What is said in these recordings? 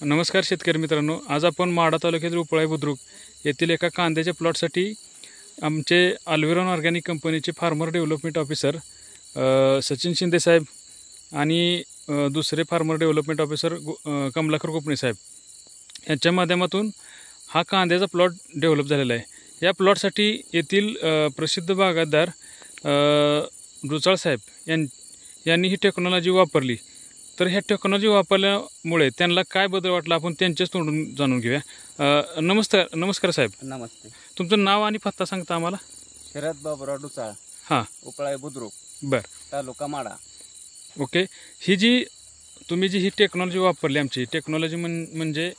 नमस्कार शेतकरी मित्रांनो, आज आपण माढा तालुक्यातील उपळाई बुद्रुक येथील एका कांद्याच्या प्लॉटसाठी आमचे अल्विरॉन ऑर्गॅनिक कंपनीचे farmer development officer Sachin Shinde साहेब आणि दुसरे farmer development officer Kamalakar Kopne साहेब यांच्या माध्यमातून हा कांद्याचा प्लॉट डेव्हलप झालेला आहे। या प्लॉटसाठी येथील प्रसिद्ध बागायतदार रुचाळ साहेब यांनी ही टेक्नॉलॉजी वापरली। तर ह्या टेक्नॉलॉजी वापरल्यामुळे त्यांना काय बदल वाटला आपण त्यांच्याच तोंडून जाणून घेऊया। नमस्कार साहेब। नमस्ते। तुमचं नाव आणि पत्ता सांगता आम्हाला? शरद बाबुराव रुचाळ, हां, उपळाई बुद्रुक, बर, तालुका माढा। ओके। तुम्ही जी टेक्नॉलॉजी वापरली, आमची टेक्नॉलॉजी म्हणजे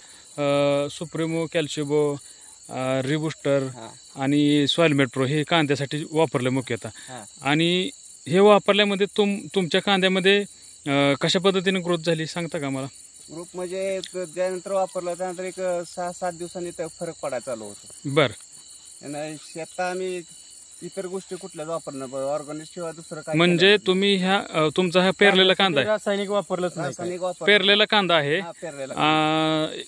सुप्रीमो, कॅल्शिबो, रिबुस्टर आणि सॉइलमेट प्रो हे कांद्यासाठी वापरलं मुख्यतः। आणि हे वापरल्यामध्ये तुमच्या कांद्यामध्ये कशा पद्धतीने ग्रोथ झाली सांगता का मला? ग्रुप म्हणजे ज्यानंतर वापरलं त्यानंतर एक 6-7 दिवसांनी फरक पडायला चालू होतो। बर, आणि शेतात आम्ही इतर गोष्टी कुठल्याच वापरणं ऑर्गॅनिक शिवाय दुसरं काय म्हणजे तुम्ही तुमचा हा पेरलेला कांदा आहे, रासायनिक वापरलंच नाही, रासायनिक वापर पेरलेला कांदा आहे। पेरलेला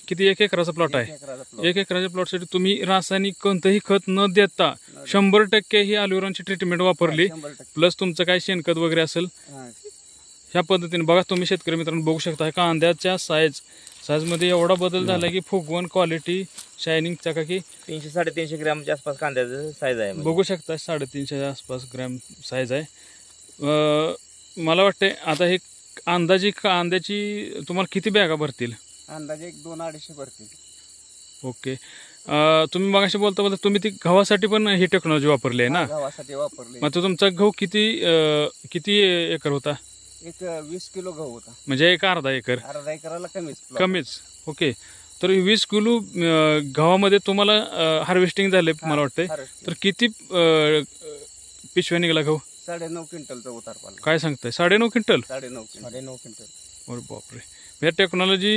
किती 1 एकराचा प्लॉट आहे? 1 एकराच्या प्लॉटसाठी तुम्ही रासायनिक कोणतंही खत न देता 100% ही अल्विरॉनची ट्रीटमेंट वापरली, 100%। प्लस तुमचं काय शेणखत वगैरे असेल ह्या पद्धतीने बघा। तुम्ही शेतकरी मित्रांनो बघू शकता कांद्याच्या साईजमध्ये एवढा बदल झाला की फुगवण, क्वालिटी, शायनिंग चकाकी 300-350 ग्रॅमच्या आसपास कांद्याचं साईज आहे। बघू शकता 350 आसपास ग्रॅम साईज आहे। मला वाटते आता हे अंदाजी कांद्याची तुम्हाला किती बॅगा भरतील? अंदाजे 200-250 भरतील। ओके। तुम्ही मगाशी बोलता तुम्ही ती गव्हासाठी पण ही टेक्नॉलॉजी वापरली आहे ना? गव्हासाठी वापरली। मग तुमचा गहू किती एकर होता? एक 20 किलो गहू होता, म्हणजे एक अर्धा एकराला कमीच। ओके। तर 20 किलो गव्हामध्ये तुम्हाला हार्वेस्टिंग झाले मला वाटते, तर किती पिशव्या निघाला गहू? 9.5 क्विंटलचा उतार पाला। काय सांगताय? 9.5 क्विंटल? 9.5 क्विंटल। अरे बापरे। या टेक्नॉलॉजी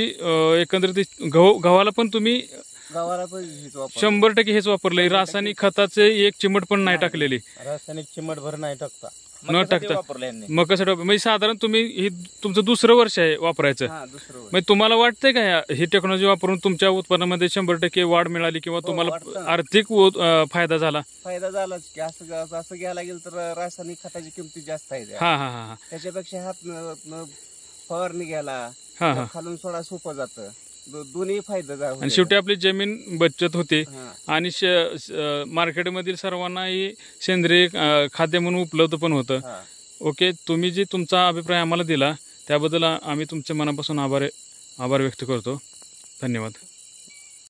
एकंदरीत गव्हाला पण तुम्ही गव्हाला पण हेच वापर 100% हेच वापरले, रासायनिक खताचे एक चिमट पण नाही टाकलेली? रासायनिक चिमटभर नाही टाकता, न टाकता मग कसं म्हणजे साधारण तुम्ही हे तुमचं दुसरं वर्ष आहे वापरायचं, म्हणजे तुम्हाला वाटतंय का ही टेक्नॉलॉजी वापरून तुमच्या उत्पन्नामध्ये 100% वाढ मिळाली किंवा तुम्हाला आर्थिक फायदा झाला? फायदा झालाच की असं घ्यायला गेलं तर रासायनिक खताची किमती जास्त आहे। हा, त्याच्यापेक्षा हात फवारणी घ्यायला खालून सोडा सोपं जातं, दोन्ही फायदा झाला। आणि शेवटी आपली जमीन बचत होते आणि मार्केटमधील सर्वांनाही सेंद्रिय खाद्य म्हणून उपलब्ध पण होतं। ओके। तुम्ही जे तुमचा अभिप्राय आम्हाला दिला त्याबद्दल आम्ही तुमच्या मनापासून आभार व्यक्त करतो। धन्यवाद।